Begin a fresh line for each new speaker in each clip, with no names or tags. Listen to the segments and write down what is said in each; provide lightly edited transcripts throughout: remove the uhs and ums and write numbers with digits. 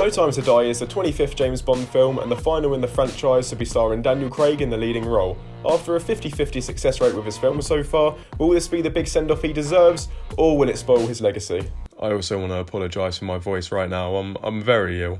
No Time to Die is the 25th James Bond film and the final in the franchise to be starring Daniel Craig in the leading role. After a 50-50 success rate with his films so far, will this be the big send-off he deserves, or will it spoil his legacy? I also want to apologise for my voice right now, I'm very ill.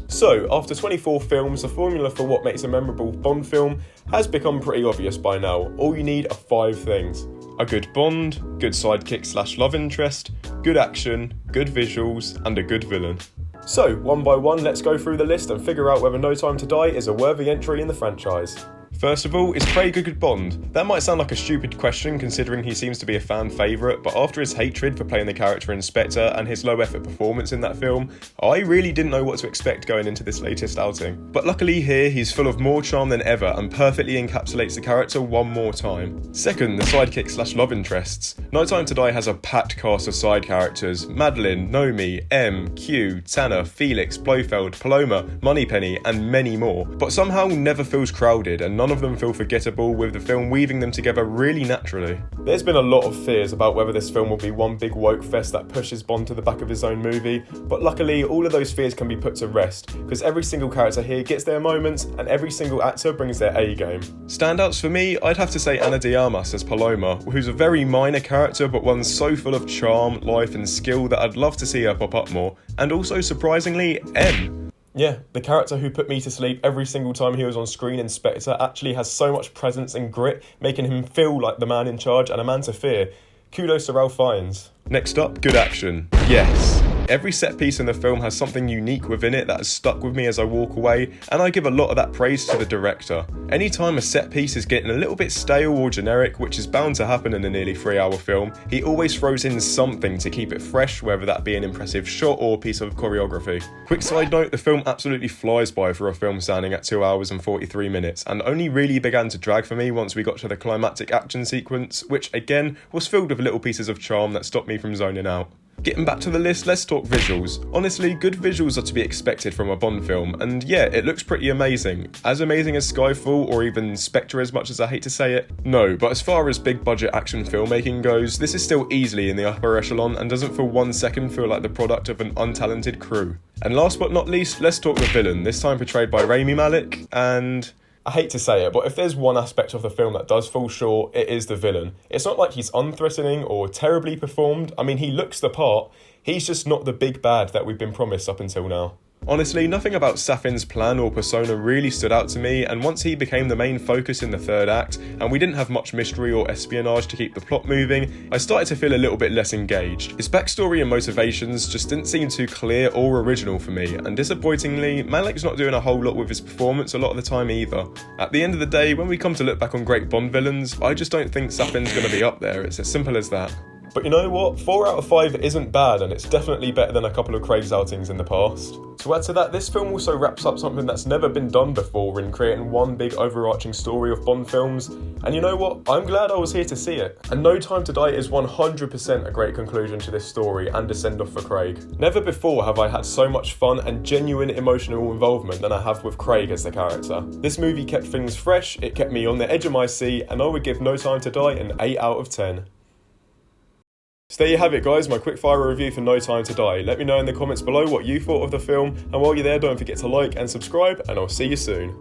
So, after 24 films, the formula for what makes a memorable Bond film has become pretty obvious by now. All you need are 5 things. A good Bond, good sidekick / love interest, good action, good visuals, and a good villain. So, one by one, let's go through the list and figure out whether No Time to Die is a worthy entry in the franchise. First of all, is Craig a good Bond? That might sound like a stupid question considering he seems to be a fan favourite, but after his hatred for playing the character Inspector and his low effort performance in that film, I really didn't know what to expect going into this latest outing. But luckily here, he's full of more charm than ever and perfectly encapsulates the character one more time. Second, the sidekick / love interests. No Time to Die has a packed cast of side characters: Madeline, Nomi, M, Q, Tanner, Felix, Blofeld, Paloma, Moneypenny, and many more, but somehow never feels crowded and none of them feel forgettable, with the film weaving them together really naturally. There's been a lot of fears about whether this film will be one big woke fest that pushes Bond to the back of his own movie, but luckily all of those fears can be put to rest, because every single character here gets their moments and every single actor brings their A game. Standouts for me, I'd have to say Ana de Armas as Paloma, who's a very minor character but one so full of charm, life and skill that I'd love to see her pop up more, and also surprisingly, M. Yeah, the character who put me to sleep every single time he was on screen, Inspector, actually has so much presence and grit, making him feel like the man in charge and a man to fear. Kudos to Ralph Fiennes. Next up, good action. Yes. Every set piece in the film has something unique within it that has stuck with me as I walk away, and I give a lot of that praise to the director. Anytime a set piece is getting a little bit stale or generic, which is bound to happen in a nearly 3-hour film, he always throws in something to keep it fresh, whether that be an impressive shot or a piece of choreography. Quick side note, the film absolutely flies by for a film standing at 2 hours and 43 minutes, and only really began to drag for me once we got to the climactic action sequence, which again was filled with little pieces of charm that stopped me from zoning out. Getting back to the list, let's talk visuals. Honestly, good visuals are to be expected from a Bond film, and yeah, it looks pretty amazing. As amazing as Skyfall, or even Spectre as much as I hate to say it? No, but as far as big budget action filmmaking goes, this is still easily in the upper echelon and doesn't for 1 second feel like the product of an untalented crew. And last but not least, let's talk the villain, this time portrayed by Rami Malek, and I hate to say it, but if there's one aspect of the film that does fall short, it is the villain. It's not like he's unthreatening or terribly performed. I mean, he looks the part. He's just not the big bad that we've been promised up until now. Honestly, nothing about Safin's plan or persona really stood out to me, and once he became the main focus in the third act, and we didn't have much mystery or espionage to keep the plot moving, I started to feel a little bit less engaged. His backstory and motivations just didn't seem too clear or original for me, and disappointingly, Malek's not doing a whole lot with his performance a lot of the time either. At the end of the day, when we come to look back on great Bond villains, I just don't think Safin's going to be up there, it's as simple as that. But you know what? 4 out of 5 isn't bad, and it's definitely better than a couple of Craig's outings in the past. To add to that, this film also wraps up something that's never been done before in creating one big overarching story of Bond films, and you know what? I'm glad I was here to see it. And No Time to Die is 100% a great conclusion to this story and a send-off for Craig. Never before have I had so much fun and genuine emotional involvement than I have with Craig as the character. This movie kept things fresh, it kept me on the edge of my seat, and I would give No Time to Die an 8 out of 10. So there you have it guys, my quickfire review for No Time to Die. Let me know in the comments below what you thought of the film, and while you're there don't forget to like and subscribe, and I'll see you soon.